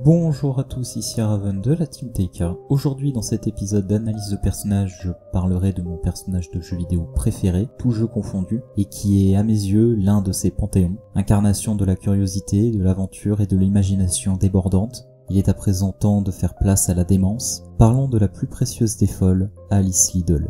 Bonjour à tous, ici Raven de la Team TK. Aujourd'hui dans cet épisode d'analyse de personnage, je parlerai de mon personnage de jeu vidéo préféré, tout jeu confondu, et qui est à mes yeux l'un de ces panthéons, incarnation de la curiosité, de l'aventure et de l'imagination débordante. Il est à présent temps de faire place à la démence. Parlons de la plus précieuse des folles, Alice Liddell.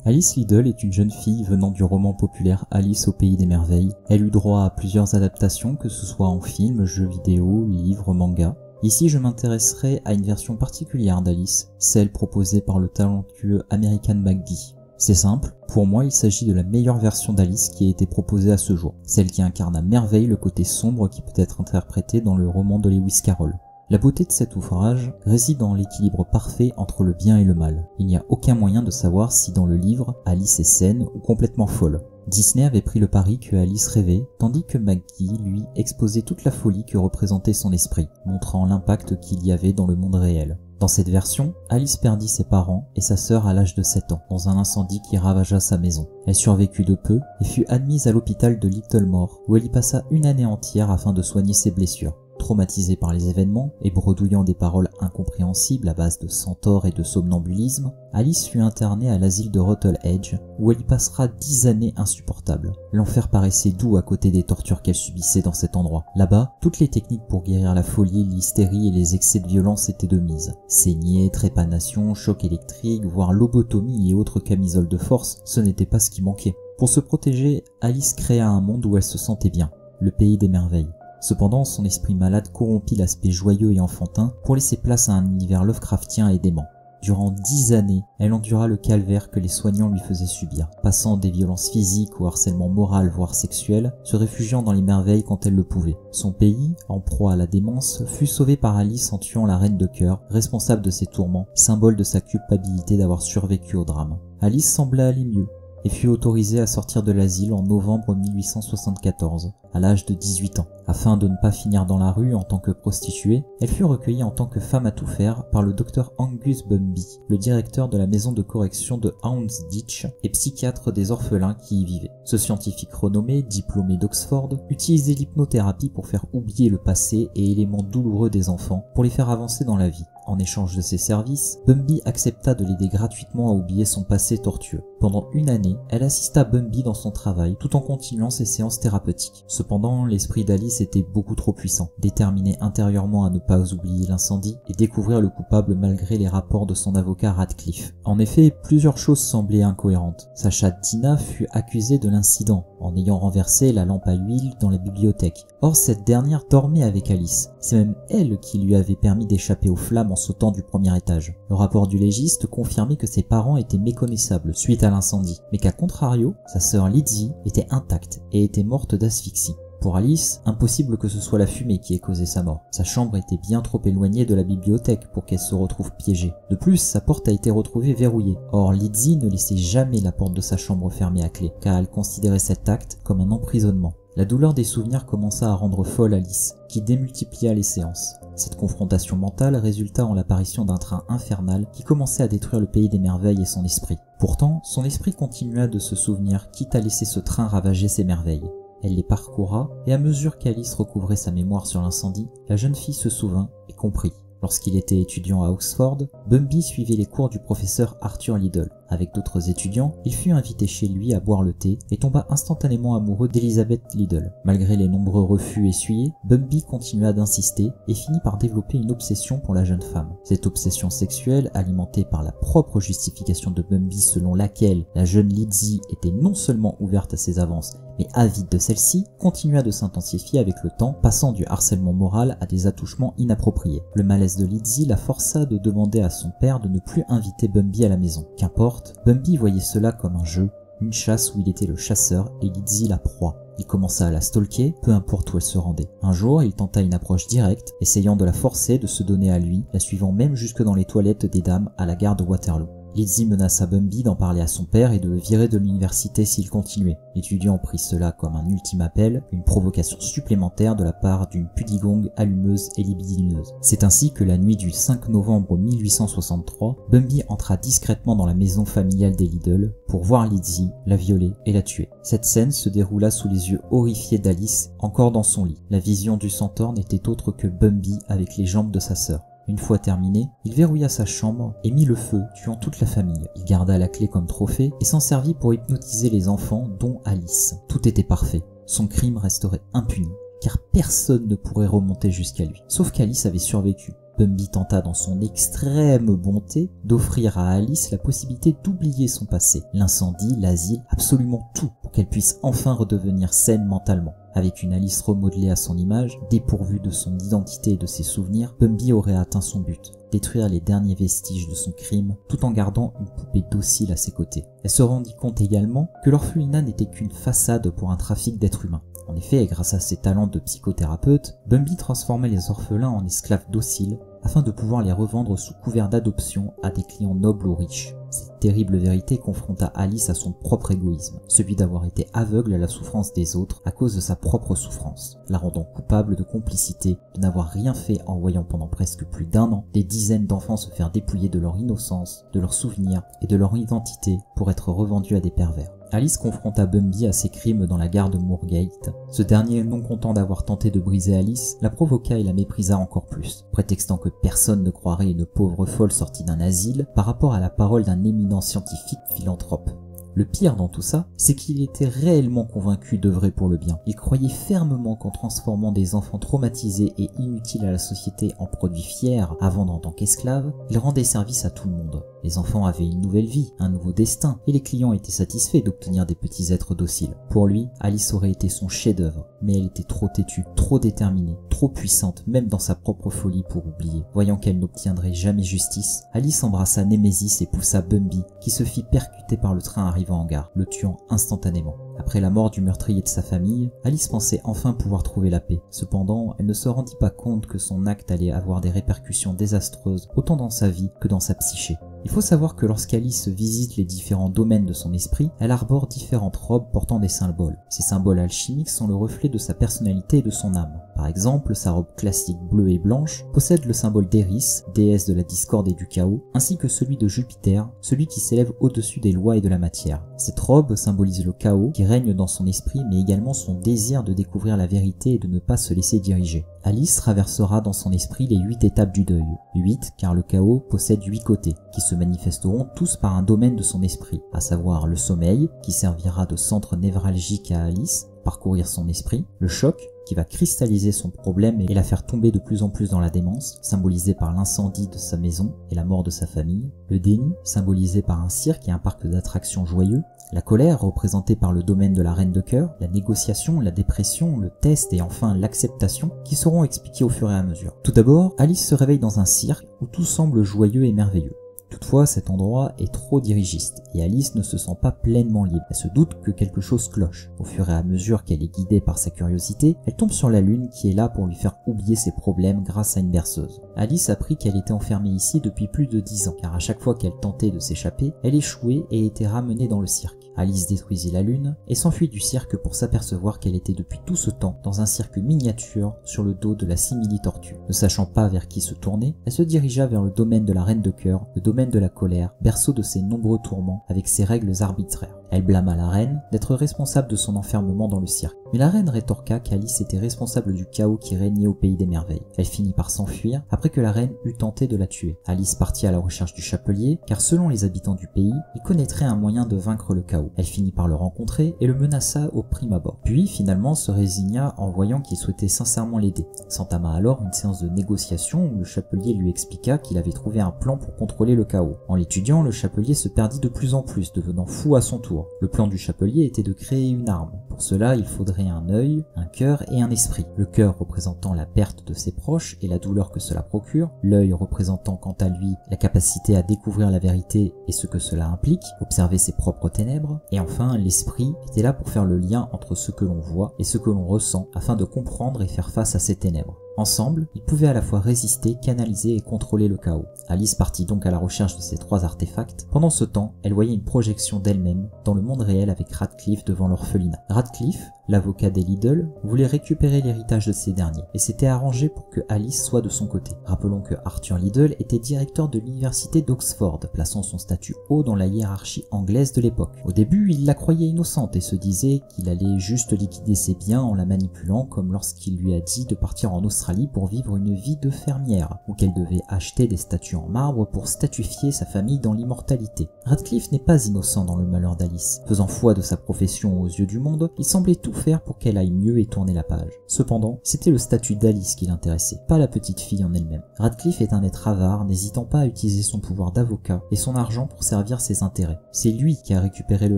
Alice Liddell est une jeune fille venant du roman populaire Alice au pays des merveilles. Elle eut droit à plusieurs adaptations, que ce soit en film, jeux vidéo, livres, manga. Ici, je m'intéresserai à une version particulière d'Alice, celle proposée par le talentueux American McGee. C'est simple, pour moi il s'agit de la meilleure version d'Alice qui a été proposée à ce jour, celle qui incarne à merveille le côté sombre qui peut être interprété dans le roman de Lewis Carroll. La beauté de cet ouvrage réside dans l'équilibre parfait entre le bien et le mal. Il n'y a aucun moyen de savoir si dans le livre, Alice est saine ou complètement folle. Disney avait pris le pari que Alice rêvait, tandis que McGee, lui, exposait toute la folie que représentait son esprit, montrant l'impact qu'il y avait dans le monde réel. Dans cette version, Alice perdit ses parents et sa sœur à l'âge de 7 ans, dans un incendie qui ravagea sa maison. Elle survécut de peu et fut admise à l'hôpital de Littlemore, où elle y passa une année entière afin de soigner ses blessures. Traumatisée par les événements et bredouillant des paroles incompréhensibles à base de centaures et de somnambulisme, Alice fut internée à l'asile de Rottle Edge, où elle y passera 10 années insupportables. L'enfer paraissait doux à côté des tortures qu'elle subissait dans cet endroit. Là-bas, toutes les techniques pour guérir la folie, l'hystérie et les excès de violence étaient de mise. Saignées, trépanation, choc électrique, voire lobotomie et autres camisoles de force, ce n'était pas ce qui manquait. Pour se protéger, Alice créa un monde où elle se sentait bien, le pays des merveilles. Cependant, son esprit malade corrompit l'aspect joyeux et enfantin pour laisser place à un univers Lovecraftien et dément. Durant 10 années, elle endura le calvaire que les soignants lui faisaient subir, passant des violences physiques au harcèlement moral voire sexuel, se réfugiant dans les merveilles quand elle le pouvait. Son pays, en proie à la démence, fut sauvé par Alice en tuant la reine de cœur, responsable de ses tourments, symbole de sa culpabilité d'avoir survécu au drame. Alice semblait aller mieux, et fut autorisée à sortir de l'asile en novembre 1874, à l'âge de 18 ans. Afin de ne pas finir dans la rue en tant que prostituée, elle fut recueillie en tant que femme à tout faire par le docteur Angus Bumby, le directeur de la maison de correction de Houndsditch et psychiatre des orphelins qui y vivaient. Ce scientifique renommé, diplômé d'Oxford, utilisait l'hypnothérapie pour faire oublier le passé et éléments douloureux des enfants pour les faire avancer dans la vie. En échange de ses services, Bumby accepta de l'aider gratuitement à oublier son passé tortueux. Pendant une année, elle assista Bumby dans son travail tout en continuant ses séances thérapeutiques. Cependant, l'esprit d'Alice était beaucoup trop puissant, déterminée intérieurement à ne pas oublier l'incendie et découvrir le coupable malgré les rapports de son avocat Radcliffe. En effet, plusieurs choses semblaient incohérentes. Sa chatte Tina fut accusée de l'incident, en ayant renversé la lampe à huile dans la bibliothèque. Or, cette dernière dormait avec Alice. C'est même elle qui lui avait permis d'échapper aux flammes en sautant du premier étage. Le rapport du légiste confirmait que ses parents étaient méconnaissables suite à l'incendie, mais qu'à contrario, sa sœur Lizzie était intacte et était morte d'asphyxie. Pour Alice, impossible que ce soit la fumée qui ait causé sa mort. Sa chambre était bien trop éloignée de la bibliothèque pour qu'elle se retrouve piégée. De plus, sa porte a été retrouvée verrouillée. Or, Lizzie ne laissait jamais la porte de sa chambre fermée à clé, car elle considérait cet acte comme un emprisonnement. La douleur des souvenirs commença à rendre folle Alice, qui démultiplia les séances. Cette confrontation mentale résulta en l'apparition d'un train infernal qui commençait à détruire le pays des merveilles et son esprit. Pourtant, son esprit continua de se souvenir, quitte à laisser ce train ravager ses merveilles. Elle les parcourra, et à mesure qu'Alice recouvrait sa mémoire sur l'incendie, la jeune fille se souvint et comprit. Lorsqu'il était étudiant à Oxford, Bumby suivait les cours du professeur Arthur Liddell. Avec d'autres étudiants, il fut invité chez lui à boire le thé et tomba instantanément amoureux d'Elizabeth Liddell. Malgré les nombreux refus essuyés, Bumby continua d'insister et finit par développer une obsession pour la jeune femme. Cette obsession sexuelle, alimentée par la propre justification de Bumby selon laquelle la jeune Lizzie était non seulement ouverte à ses avances, mais avide de celle-ci, continua de s'intensifier avec le temps, passant du harcèlement moral à des attouchements inappropriés. Le malaise de Lizzie la força de demander à son père de ne plus inviter Bumby à la maison. Qu'importe, Bumby voyait cela comme un jeu, une chasse où il était le chasseur et Lizzie la proie. Il commença à la stalker, peu importe où elle se rendait. Un jour, il tenta une approche directe, essayant de la forcer de se donner à lui, la suivant même jusque dans les toilettes des dames à la gare de Waterloo. Lizzie menaça Bumby d'en parler à son père et de le virer de l'université s'il continuait. L'étudiant prit cela comme un ultime appel, une provocation supplémentaire de la part d'une pudigongue allumeuse et libidineuse. C'est ainsi que la nuit du 5 novembre 1863, Bumby entra discrètement dans la maison familiale des Liddell pour voir Lizzie, la violer et la tuer. Cette scène se déroula sous les yeux horrifiés d'Alice, encore dans son lit. La vision du centaure n'était autre que Bumby avec les jambes de sa sœur. Une fois terminé, il verrouilla sa chambre et mit le feu, tuant toute la famille. Il garda la clé comme trophée et s'en servit pour hypnotiser les enfants, dont Alice. Tout était parfait. Son crime resterait impuni, car personne ne pourrait remonter jusqu'à lui. Sauf qu'Alice avait survécu. Bumby tenta dans son extrême bonté d'offrir à Alice la possibilité d'oublier son passé, l'incendie, l'asile, absolument tout, pour qu'elle puisse enfin redevenir saine mentalement. Avec une Alice remodelée à son image, dépourvue de son identité et de ses souvenirs, Bumby aurait atteint son but, détruire les derniers vestiges de son crime, tout en gardant une poupée docile à ses côtés. Elle se rendit compte également que l'orphelinat n'était qu'une façade pour un trafic d'êtres humains. En effet, grâce à ses talents de psychothérapeute, Bumby transformait les orphelins en esclaves dociles afin de pouvoir les revendre sous couvert d'adoption à des clients nobles ou riches. Cette terrible vérité confronta Alice à son propre égoïsme, celui d'avoir été aveugle à la souffrance des autres à cause de sa propre souffrance, la rendant coupable de complicité, de n'avoir rien fait en voyant pendant presque plus d'1 an des dizaines d'enfants se faire dépouiller de leur innocence, de leurs souvenirs et de leur identité pour être revendus à des pervers. Alice confronta Bumby à ses crimes dans la gare de Moorgate. Ce dernier, non content d'avoir tenté de briser Alice, la provoqua et la méprisa encore plus, prétextant que personne ne croirait une pauvre folle sortie d'un asile par rapport à la parole d'un éminent scientifique philanthrope. Le pire dans tout ça, c'est qu'il était réellement convaincu d'œuvrer pour le bien. Il croyait fermement qu'en transformant des enfants traumatisés et inutiles à la société en produits fiers à vendre en tant qu'esclaves, il rendait service à tout le monde. Les enfants avaient une nouvelle vie, un nouveau destin, et les clients étaient satisfaits d'obtenir des petits êtres dociles. Pour lui, Alice aurait été son chef-d'œuvre, mais elle était trop têtue, trop déterminée, trop puissante, même dans sa propre folie pour oublier. Voyant qu'elle n'obtiendrait jamais justice, Alice embrassa Némésis et poussa Bumby, qui se fit percuter par le train arrivant en gare, le tuant instantanément. Après la mort du meurtrier de sa famille, Alice pensait enfin pouvoir trouver la paix. Cependant, elle ne se rendit pas compte que son acte allait avoir des répercussions désastreuses, autant dans sa vie que dans sa psyché. Il faut savoir que lorsqu'Alice visite les différents domaines de son esprit, elle arbore différentes robes portant des symboles. Ces symboles alchimiques sont le reflet de sa personnalité et de son âme. Par exemple, sa robe classique bleue et blanche possède le symbole d'Eris, déesse de la discorde et du chaos, ainsi que celui de Jupiter, celui qui s'élève au-dessus des lois et de la matière. Cette robe symbolise le chaos qui règne dans son esprit, mais également son désir de découvrir la vérité et de ne pas se laisser diriger. Alice traversera dans son esprit les 8 étapes du deuil. 8 car le chaos possède 8 côtés, qui se manifesteront tous par un domaine de son esprit, à savoir le sommeil, qui servira de centre névralgique à Alice, parcourir son esprit, le choc, qui va cristalliser son problème et la faire tomber de plus en plus dans la démence, symbolisé par l'incendie de sa maison et la mort de sa famille, le déni, symbolisé par un cirque et un parc d'attractions joyeux, la colère, représentée par le domaine de la reine de cœur, la négociation, la dépression, le test et enfin l'acceptation, qui seront expliqués au fur et à mesure. Tout d'abord, Alice se réveille dans un cirque où tout semble joyeux et merveilleux. Toutefois, cet endroit est trop dirigiste et Alice ne se sent pas pleinement libre. Elle se doute que quelque chose cloche. Au fur et à mesure qu'elle est guidée par sa curiosité, elle tombe sur la lune qui est là pour lui faire oublier ses problèmes grâce à une berceuse. Alice apprit qu'elle était enfermée ici depuis plus de 10 ans, car à chaque fois qu'elle tentait de s'échapper, elle échouait et était ramenée dans le cirque. Alice détruisit la lune et s'enfuit du cirque pour s'apercevoir qu'elle était depuis tout ce temps dans un cirque miniature sur le dos de la simili-tortue. Ne sachant pas vers qui se tourner, elle se dirigea vers le domaine de la reine de cœur, le domaine de la colère, berceau de ses nombreux tourments avec ses règles arbitraires. Elle blâma la reine d'être responsable de son enfermement dans le cirque. Mais la reine rétorqua qu'Alice était responsable du chaos qui régnait au pays des merveilles. Elle finit par s'enfuir après que la reine eut tenté de la tuer. Alice partit à la recherche du chapelier, car selon les habitants du pays, il connaîtrait un moyen de vaincre le chaos. Elle finit par le rencontrer et le menaça au prime abord. Puis finalement se résigna en voyant qu'il souhaitait sincèrement l'aider. S'entama alors une séance de négociation où le chapelier lui expliqua qu'il avait trouvé un plan pour contrôler le chaos. En l'étudiant, le chapelier se perdit de plus en plus, devenant fou à son tour. Le plan du chapelier était de créer une arme. Pour cela, il faudrait un œil, un cœur et un esprit. Le cœur représentant la perte de ses proches et la douleur que cela procure, l'œil représentant quant à lui la capacité à découvrir la vérité et ce que cela implique, observer ses propres ténèbres, et enfin l'esprit était là pour faire le lien entre ce que l'on voit et ce que l'on ressent afin de comprendre et faire face à ces ténèbres. Ensemble, ils pouvaient à la fois résister, canaliser et contrôler le chaos. Alice partit donc à la recherche de ces 3 artefacts. Pendant ce temps, elle voyait une projection d'elle-même dans le monde réel avec Radcliffe devant l'orphelinat. Radcliffe, l'avocat des Liddell, voulait récupérer l'héritage de ces derniers et s'était arrangé pour que Alice soit de son côté. Rappelons que Arthur Liddell était directeur de l'université d'Oxford, plaçant son statut haut dans la hiérarchie anglaise de l'époque. Au début, il la croyait innocente et se disait qu'il allait juste liquider ses biens en la manipulant, comme lorsqu'il lui a dit de partir en Australie pour vivre une vie de fermière, ou qu'elle devait acheter des statues en marbre pour statuifier sa famille dans l'immortalité. Radcliffe n'est pas innocent dans le malheur d'Alice. Faisant foi de sa profession aux yeux du monde, il semblait tout faire pour qu'elle aille mieux et tourner la page. Cependant, c'était le statut d'Alice qui l'intéressait, pas la petite fille en elle-même. Radcliffe est un être avare, n'hésitant pas à utiliser son pouvoir d'avocat et son argent pour servir ses intérêts. C'est lui qui a récupéré le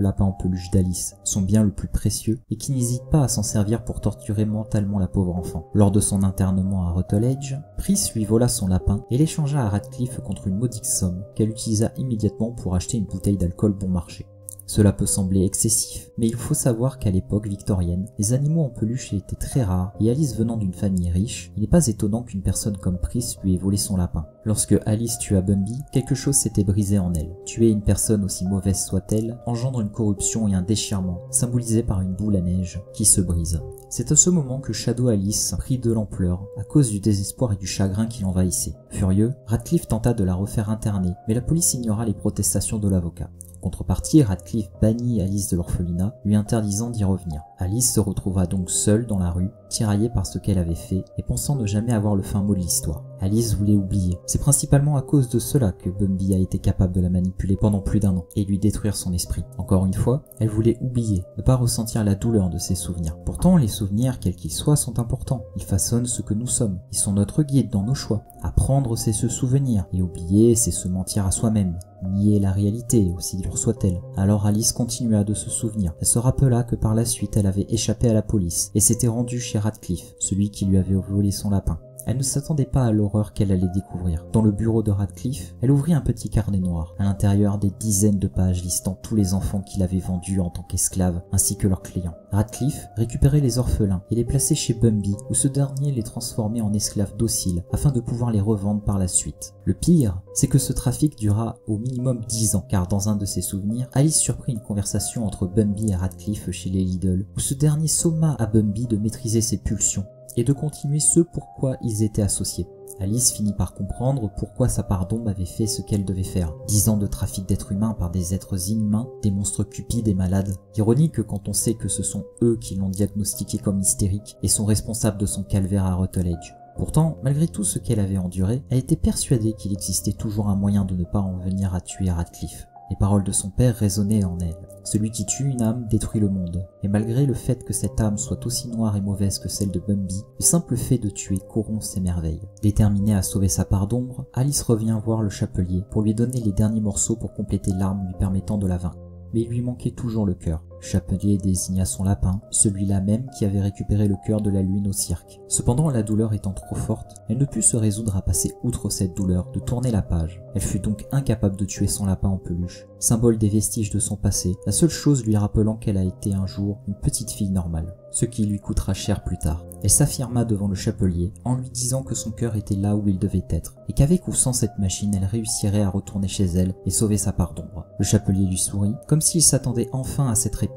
lapin en peluche d'Alice, son bien le plus précieux, et qui n'hésite pas à s'en servir pour torturer mentalement la pauvre enfant. Lors de son internement à Rutledge, Pris lui vola son lapin et l'échangea à Radcliffe contre une modique somme qu'elle utilisa immédiatement pour acheter une bouteille d'alcool bon marché. Cela peut sembler excessif, mais il faut savoir qu'à l'époque victorienne, les animaux en peluche étaient très rares et Alice venant d'une famille riche, il n'est pas étonnant qu'une personne comme Pris lui ait volé son lapin. Lorsque Alice tua Bumby, quelque chose s'était brisé en elle. Tuer une personne aussi mauvaise soit-elle engendre une corruption et un déchirement, symbolisé par une boule à neige qui se brise. C'est à ce moment que Shadow Alice prit de l'ampleur, à cause du désespoir et du chagrin qui l'envahissait. Furieux, Radcliffe tenta de la refaire interner, mais la police ignora les protestations de l'avocat. En contrepartie, Radcliffe bannit Alice de l'orphelinat, lui interdisant d'y revenir. Alice se retrouva donc seule dans la rue, tiraillée par ce qu'elle avait fait et pensant ne jamais avoir le fin mot de l'histoire. Alice voulait oublier. C'est principalement à cause de cela que Bumby a été capable de la manipuler pendant plus d'1 an et lui détruire son esprit. Encore une fois, elle voulait oublier, ne pas ressentir la douleur de ses souvenirs. Pourtant, les souvenirs, quels qu'ils soient, sont importants. Ils façonnent ce que nous sommes. Ils sont notre guide dans nos choix. Apprendre, c'est se souvenir. Et oublier, c'est se mentir à soi-même. Nier la réalité, aussi dure soit-elle. Alors Alice continua de se souvenir. Elle se rappela que par la suite, elle avait échappé à la police et s'était rendue chez Radcliffe, celui qui lui avait volé son lapin. Elle ne s'attendait pas à l'horreur qu'elle allait découvrir. Dans le bureau de Radcliffe, elle ouvrit un petit carnet noir. À l'intérieur, des dizaines de pages listant tous les enfants qu'il avait vendus en tant qu'esclaves, ainsi que leurs clients. Radcliffe récupérait les orphelins et les plaçait chez Bumby, où ce dernier les transformait en esclaves dociles, afin de pouvoir les revendre par la suite. Le pire, c'est que ce trafic dura au minimum 10 ans, car dans un de ses souvenirs, Alice surprit une conversation entre Bumby et Radcliffe chez les Liddell, où ce dernier somma à Bumby de maîtriser ses pulsions et de continuer ce pourquoi ils étaient associés. Alice finit par comprendre pourquoi sa part d'ombre avait fait ce qu'elle devait faire. 10 ans de trafic d'êtres humains par des êtres inhumains, des monstres cupides et malades. Ironique quand on sait que ce sont eux qui l'ont diagnostiqué comme hystérique et sont responsables de son calvaire à Rutledge. Pourtant, malgré tout ce qu'elle avait enduré, elle était persuadée qu'il existait toujours un moyen de ne pas en venir à tuer Radcliffe. Les paroles de son père résonnaient en elle. Celui qui tue une âme détruit le monde. Et malgré le fait que cette âme soit aussi noire et mauvaise que celle de Bumby, le simple fait de tuer corrompt ses merveilles. Déterminée à sauver sa part d'ombre, Alice revient voir le chapelier pour lui donner les derniers morceaux pour compléter l'arme lui permettant de la vaincre. Mais il lui manquait toujours le cœur. Le chapelier désigna son lapin, celui-là même qui avait récupéré le cœur de la lune au cirque. Cependant, la douleur étant trop forte, elle ne put se résoudre à passer outre cette douleur, de tourner la page. Elle fut donc incapable de tuer son lapin en peluche. Symbole des vestiges de son passé, la seule chose lui rappelant qu'elle a été un jour une petite fille normale, ce qui lui coûtera cher plus tard. Elle s'affirma devant le chapelier en lui disant que son cœur était là où il devait être, et qu'avec ou sans cette machine, elle réussirait à retourner chez elle et sauver sa part d'ombre. Le chapelier lui sourit, comme s'il s'attendait enfin à cette réponse.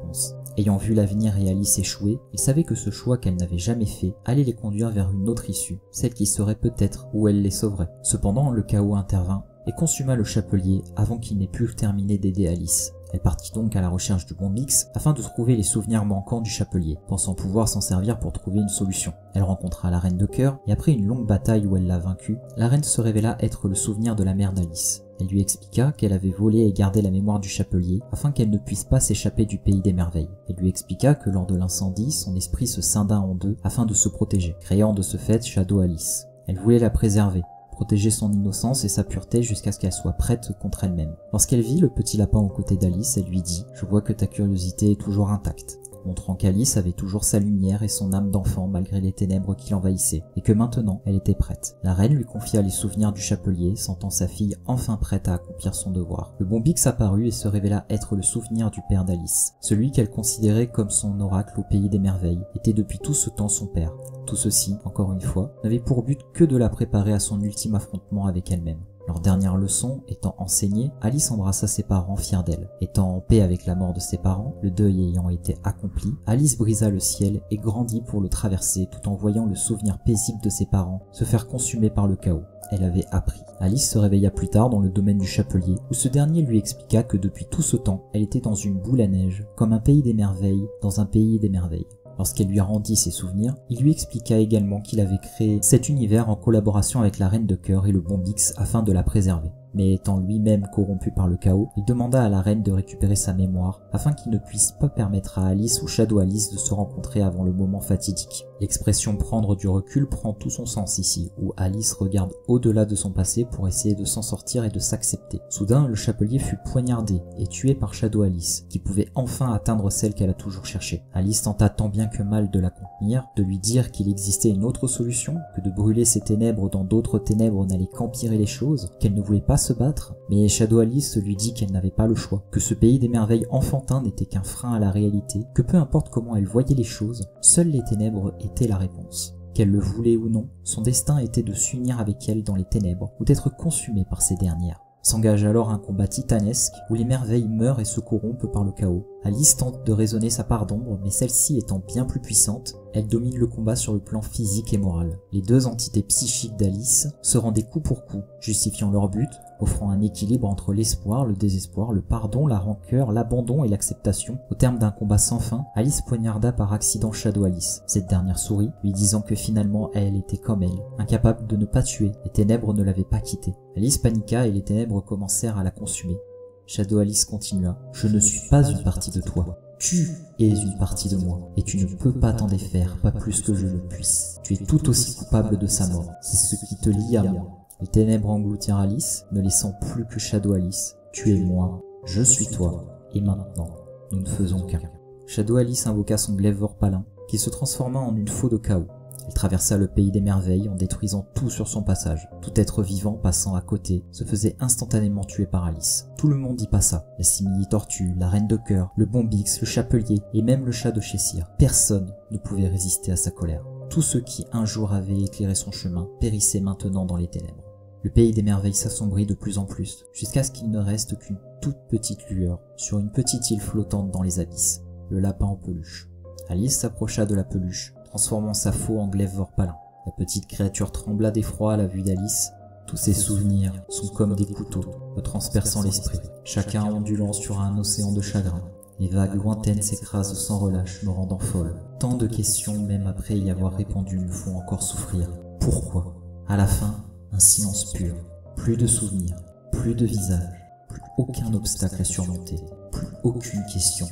Ayant vu l'avenir et Alice échouer, il savait que ce choix qu'elle n'avait jamais fait allait les conduire vers une autre issue, celle qui serait peut-être où elle les sauverait. Cependant, le chaos intervint et consuma le chapelier avant qu'il n'ait pu terminer d'aider Alice. Elle partit donc à la recherche du bon mix afin de trouver les souvenirs manquants du chapelier, pensant pouvoir s'en servir pour trouver une solution. Elle rencontra la reine de cœur et après une longue bataille où elle l'a vaincue, la reine se révéla être le souvenir de la mère d'Alice. Elle lui expliqua qu'elle avait volé et gardé la mémoire du chapelier afin qu'elle ne puisse pas s'échapper du pays des merveilles. Elle lui expliqua que lors de l'incendie, son esprit se scinda en deux afin de se protéger, créant de ce fait Shadow Alice. Elle voulait la préserver, protéger son innocence et sa pureté jusqu'à ce qu'elle soit prête contre elle-même. Lorsqu'elle vit le petit lapin aux côtés d'Alice, elle lui dit « Je vois que ta curiosité est toujours intacte. montrant qu'Alice avait toujours sa lumière et son âme d'enfant malgré les ténèbres qui l'envahissaient, et que maintenant elle était prête. La reine lui confia les souvenirs du chapelier, sentant sa fille enfin prête à accomplir son devoir. Le bon Bix apparut et se révéla être le souvenir du père d'Alice. Celui qu'elle considérait comme son oracle au pays des merveilles était depuis tout ce temps son père. Tout ceci, encore une fois, n'avait pour but que de la préparer à son ultime affrontement avec elle-même. Leur dernière leçon étant enseignée, Alice embrassa ses parents fiers d'elle. Étant en paix avec la mort de ses parents, le deuil ayant été accompli, Alice brisa le ciel et grandit pour le traverser tout en voyant le souvenir paisible de ses parents se faire consumer par le chaos. Elle avait appris. Alice se réveilla plus tard dans le domaine du chapelier, où ce dernier lui expliqua que depuis tout ce temps, elle était dans une boule à neige, comme un pays des merveilles dans un pays des merveilles. Lorsqu'elle lui rendit ses souvenirs, il lui expliqua également qu'il avait créé cet univers en collaboration avec la Reine de Cœur et le bon Bix afin de la préserver. Mais étant lui-même corrompu par le chaos, il demanda à la reine de récupérer sa mémoire afin qu'il ne puisse pas permettre à Alice ou Shadow Alice de se rencontrer avant le moment fatidique. L'expression prendre du recul prend tout son sens ici, où Alice regarde au-delà de son passé pour essayer de s'en sortir et de s'accepter. Soudain, le chapelier fut poignardé et tué par Shadow Alice, qui pouvait enfin atteindre celle qu'elle a toujours cherchée. Alice tenta tant bien que mal de la contenir, de lui dire qu'il existait une autre solution, que de brûler ses ténèbres dans d'autres ténèbres n'allait qu'empirer les choses, qu'elle ne voulait pas se battre, mais Shadow Alice lui dit qu'elle n'avait pas le choix, que ce pays des merveilles enfantin n'était qu'un frein à la réalité, que peu importe comment elle voyait les choses, seules les ténèbres étaient la réponse. Qu'elle le voulait ou non, son destin était de s'unir avec elle dans les ténèbres ou d'être consumée par ces dernières. S'engage alors un combat titanesque où les merveilles meurent et se corrompent par le chaos. Alice tente de raisonner sa part d'ombre, mais celle-ci étant bien plus puissante, elle domine le combat sur le plan physique et moral. Les deux entités psychiques d'Alice se rendaient coup pour coup, justifiant leur but, offrant un équilibre entre l'espoir, le désespoir, le pardon, la rancœur, l'abandon et l'acceptation. Au terme d'un combat sans fin, Alice poignarda par accident Shadow Alice. Cette dernière sourit, lui disant que finalement elle était comme elle, incapable de ne pas tuer, les ténèbres ne l'avaient pas quittée. Alice paniqua et les ténèbres commencèrent à la consumer. Shadow Alice continua. « Je ne suis pas une partie de toi. Tu es une partie de moi, et tu ne peux pas t'en défaire, pas plus que je le puisse. Tu es tout aussi coupable de sa mort. C'est ce qui te lie à moi. » Les ténèbres engloutirent Alice, ne laissant plus que Shadow Alice. « Tu es moi, je suis toi, et maintenant, nous ne faisons qu'un. » Shadow Alice invoqua son glaive Vorpalin, qui se transforma en une faux de chaos. Elle traversa le pays des merveilles en détruisant tout sur son passage. Tout être vivant passant à côté se faisait instantanément tuer par Alice. Tout le monde y passa. La simili-tortue, la reine de cœur, le bon Bix, le chapelier et même le chat de chez Cyr. Personne ne pouvait résister à sa colère. Tous ceux qui un jour avaient éclairé son chemin périssaient maintenant dans les ténèbres. Le pays des merveilles s'assombrit de plus en plus, jusqu'à ce qu'il ne reste qu'une toute petite lueur sur une petite île flottante dans les abysses. Le lapin en peluche. Alice s'approcha de la peluche, transformant sa faux en glaive Vorpalin. La petite créature trembla d'effroi à la vue d'Alice. Tous ses souvenirs sont comme des couteaux, me transperçant l'esprit, chacun ondulant sur un océan de chagrin. Les vagues lointaines s'écrasent sans relâche, me rendant folle. Tant de questions, même après y avoir répondu, me font encore souffrir. Pourquoi? À la fin, un silence pur. Plus de souvenirs, plus de visages, plus aucun obstacle à surmonter, plus aucune question,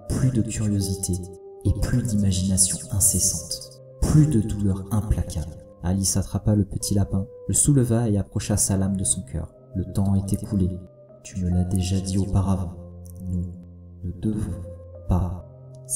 plus de curiosité et plus d'imagination incessante. Plus de douleur implacable. Alice attrapa le petit lapin, le souleva et approcha sa lame de son cœur. Le temps est écoulé. Tu me l'as déjà dit auparavant. Nous ne devons pas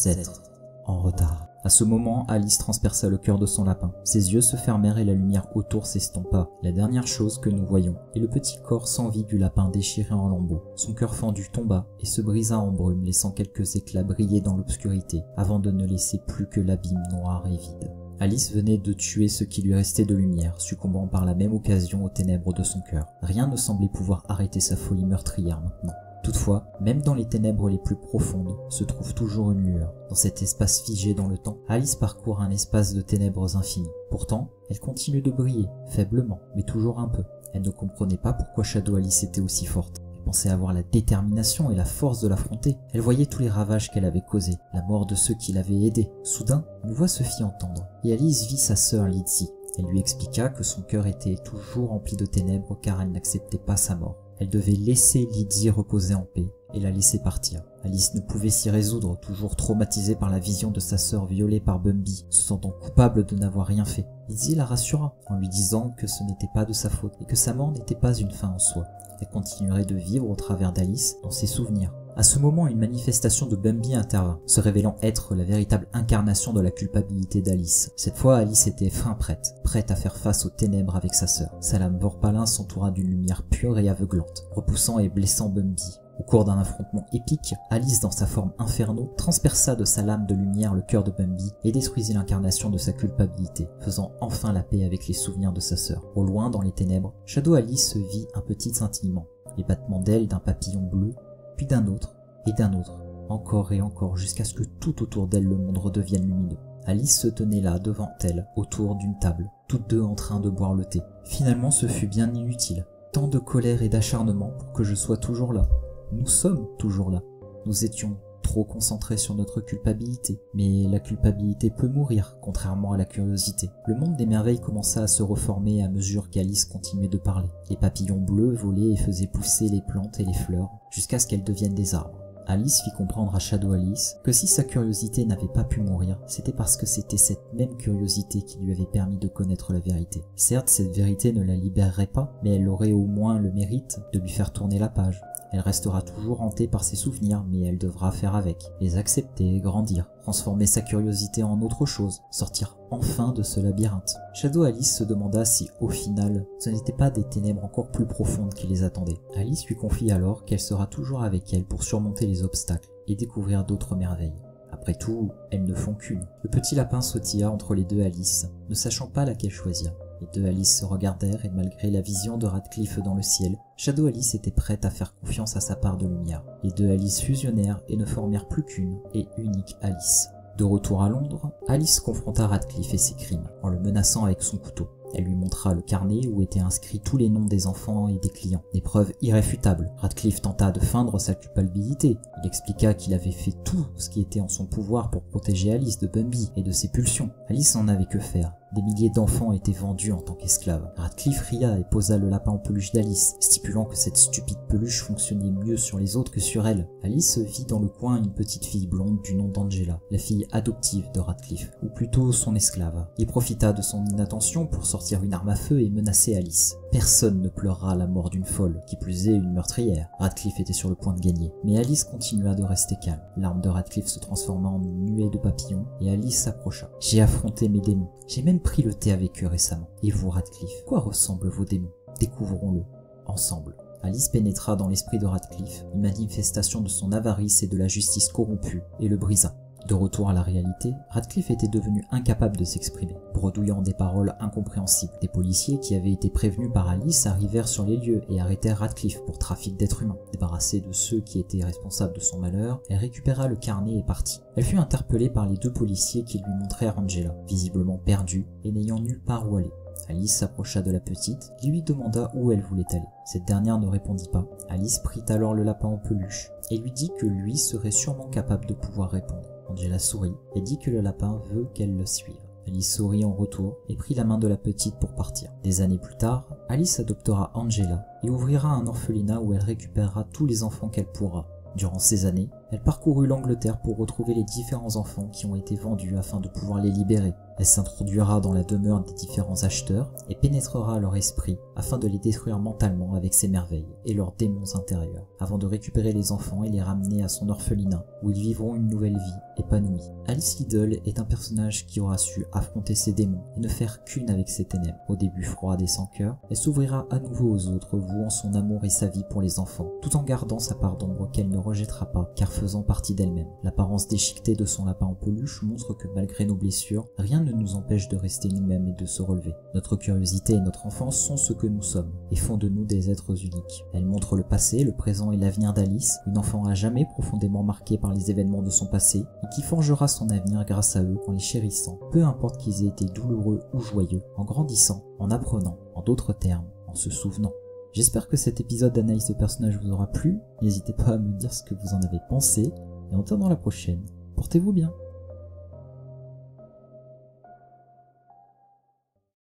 être en retard. À ce moment, Alice transperça le cœur de son lapin. Ses yeux se fermèrent et la lumière autour s'estompa. La dernière chose que nous voyons est le petit corps sans vie du lapin déchiré en lambeaux. Son cœur fendu tomba et se brisa en brume, laissant quelques éclats briller dans l'obscurité, avant de ne laisser plus que l'abîme noir et vide. Alice venait de tuer ce qui lui restait de lumière, succombant par la même occasion aux ténèbres de son cœur. Rien ne semblait pouvoir arrêter sa folie meurtrière maintenant. Toutefois, même dans les ténèbres les plus profondes, se trouve toujours une lueur. Dans cet espace figé dans le temps, Alice parcourt un espace de ténèbres infinies. Pourtant, elle continue de briller, faiblement, mais toujours un peu. Elle ne comprenait pas pourquoi Shadow Alice était aussi forte. Elle pensait avoir la détermination et la force de l'affronter. Elle voyait tous les ravages qu'elle avait causés, la mort de ceux qui l'avaient aidée. Soudain, une voix se fit entendre, et Alice vit sa sœur Lizzie. Elle lui expliqua que son cœur était toujours rempli de ténèbres car elle n'acceptait pas sa mort. Elle devait laisser Lizzie reposer en paix et la laisser partir. Alice ne pouvait s'y résoudre, toujours traumatisée par la vision de sa sœur violée par Bumby, se sentant coupable de n'avoir rien fait. Lizzie la rassura en lui disant que ce n'était pas de sa faute et que sa mort n'était pas une fin en soi. Elle continuerait de vivre au travers d'Alice dans ses souvenirs. À ce moment, une manifestation de Bumby intervint, se révélant être la véritable incarnation de la culpabilité d'Alice. Cette fois, Alice était fin prête à faire face aux ténèbres avec sa sœur. Sa lame Vorpalin s'entoura d'une lumière pure et aveuglante, repoussant et blessant Bumby. Au cours d'un affrontement épique, Alice, dans sa forme inferno, transperça de sa lame de lumière le cœur de Bumby et détruisit l'incarnation de sa culpabilité, faisant enfin la paix avec les souvenirs de sa sœur. Au loin, dans les ténèbres, Shadow Alice vit un petit scintillement, les battements d'ailes d'un papillon bleu, puis d'un autre, et d'un autre, encore et encore, jusqu'à ce que tout autour d'elle le monde redevienne lumineux. Alice se tenait là, devant elle, autour d'une table, toutes deux en train de boire le thé. Finalement, ce fut bien inutile. Tant de colère et d'acharnement pour que je sois toujours là. Nous sommes toujours là. Nous étions trop concentrés sur notre culpabilité. Mais la culpabilité peut mourir, contrairement à la curiosité. Le monde des merveilles commença à se reformer à mesure qu'Alice continuait de parler. Les papillons bleus volaient et faisaient pousser les plantes et les fleurs, jusqu'à ce qu'elles deviennent des arbres. Alice fit comprendre à Shadow Alice que si sa curiosité n'avait pas pu mourir, c'était parce que c'était cette même curiosité qui lui avait permis de connaître la vérité. Certes, cette vérité ne la libérerait pas, mais elle aurait au moins le mérite de lui faire tourner la page. Elle restera toujours hantée par ses souvenirs, mais elle devra faire avec, les accepter, grandir, transformer sa curiosité en autre chose, sortir enfin de ce labyrinthe. Shadow Alice se demanda si, au final, ce n'étaient pas des ténèbres encore plus profondes qui les attendaient. Alice lui confie alors qu'elle sera toujours avec elle pour surmonter les obstacles et découvrir d'autres merveilles. Après tout, elles ne font qu'une. Le petit lapin sautilla entre les deux Alice, ne sachant pas laquelle choisir. Les deux Alice se regardèrent et malgré la vision de Radcliffe dans le ciel, Shadow Alice était prête à faire confiance à sa part de lumière. Les deux Alice fusionnèrent et ne formèrent plus qu'une et unique Alice. De retour à Londres, Alice confronta Radcliffe et ses crimes, en le menaçant avec son couteau. Elle lui montra le carnet où étaient inscrits tous les noms des enfants et des clients. Des preuves irréfutables. Radcliffe tenta de feindre sa culpabilité. Il expliqua qu'il avait fait tout ce qui était en son pouvoir pour protéger Alice de Bumby et de ses pulsions. Alice n'en avait que faire. Des milliers d'enfants étaient vendus en tant qu'esclaves. Radcliffe ria et posa le lapin en peluche d'Alice, stipulant que cette stupide peluche fonctionnait mieux sur les autres que sur elle. Alice vit dans le coin une petite fille blonde du nom d'Angela, la fille adoptive de Radcliffe, ou plutôt son esclave. Il profita de son inattention pour sortir une arme à feu et menacer Alice. Personne ne pleurera la mort d'une folle, qui plus est une meurtrière. Radcliffe était sur le point de gagner, mais Alice continua de rester calme. L'arme de Radcliffe se transforma en une nuée de papillons, et Alice s'approcha. « J'ai affronté mes démons. J'ai même pris le thé avec eux récemment. Et vous, Radcliffe, quoi ressemblent vos démons? Découvrons-le, ensemble. » Alice pénétra dans l'esprit de Radcliffe, une manifestation de son avarice et de la justice corrompue, et le brisa. De retour à la réalité, Radcliffe était devenu incapable de s'exprimer, bredouillant des paroles incompréhensibles. Des policiers qui avaient été prévenus par Alice arrivèrent sur les lieux et arrêtèrent Radcliffe pour trafic d'êtres humains. Débarrassée de ceux qui étaient responsables de son malheur, elle récupéra le carnet et partit. Elle fut interpellée par les deux policiers qui lui montrèrent Angela, visiblement perdue et n'ayant nulle part où aller. Alice s'approcha de la petite, qui lui demanda où elle voulait aller. Cette dernière ne répondit pas. Alice prit alors le lapin en peluche et lui dit que lui serait sûrement capable de pouvoir répondre. Angela sourit et dit que le lapin veut qu'elle le suive. Alice sourit en retour et prit la main de la petite pour partir. Des années plus tard, Alice adoptera Angela et ouvrira un orphelinat où elle récupérera tous les enfants qu'elle pourra. Durant ces années, elle parcourut l'Angleterre pour retrouver les différents enfants qui ont été vendus afin de pouvoir les libérer. Elle s'introduira dans la demeure des différents acheteurs et pénétrera leur esprit afin de les détruire mentalement avec ses merveilles et leurs démons intérieurs, avant de récupérer les enfants et les ramener à son orphelinat où ils vivront une nouvelle vie épanouie. Alice Liddell est un personnage qui aura su affronter ses démons et ne faire qu'une avec ses ténèbres. Au début froide et sans cœur, elle s'ouvrira à nouveau aux autres, vouant son amour et sa vie pour les enfants, tout en gardant sa part d'ombre qu'elle ne rejettera pas, car faisant partie d'elle-même. L'apparence déchiquetée de son lapin en peluche montre que malgré nos blessures, rien ne nous empêche de rester nous-mêmes et de se relever. Notre curiosité et notre enfance sont ce que nous sommes, et font de nous des êtres uniques. Elle montre le passé, le présent et l'avenir d'Alice, une enfant à jamais profondément marquée par les événements de son passé, et qui forgera son avenir grâce à eux en les chérissant, peu importe qu'ils aient été douloureux ou joyeux, en grandissant, en apprenant, en d'autres termes, en se souvenant. J'espère que cet épisode d'analyse de personnage vous aura plu, n'hésitez pas à me dire ce que vous en avez pensé, et en attendant la prochaine, portez-vous bien.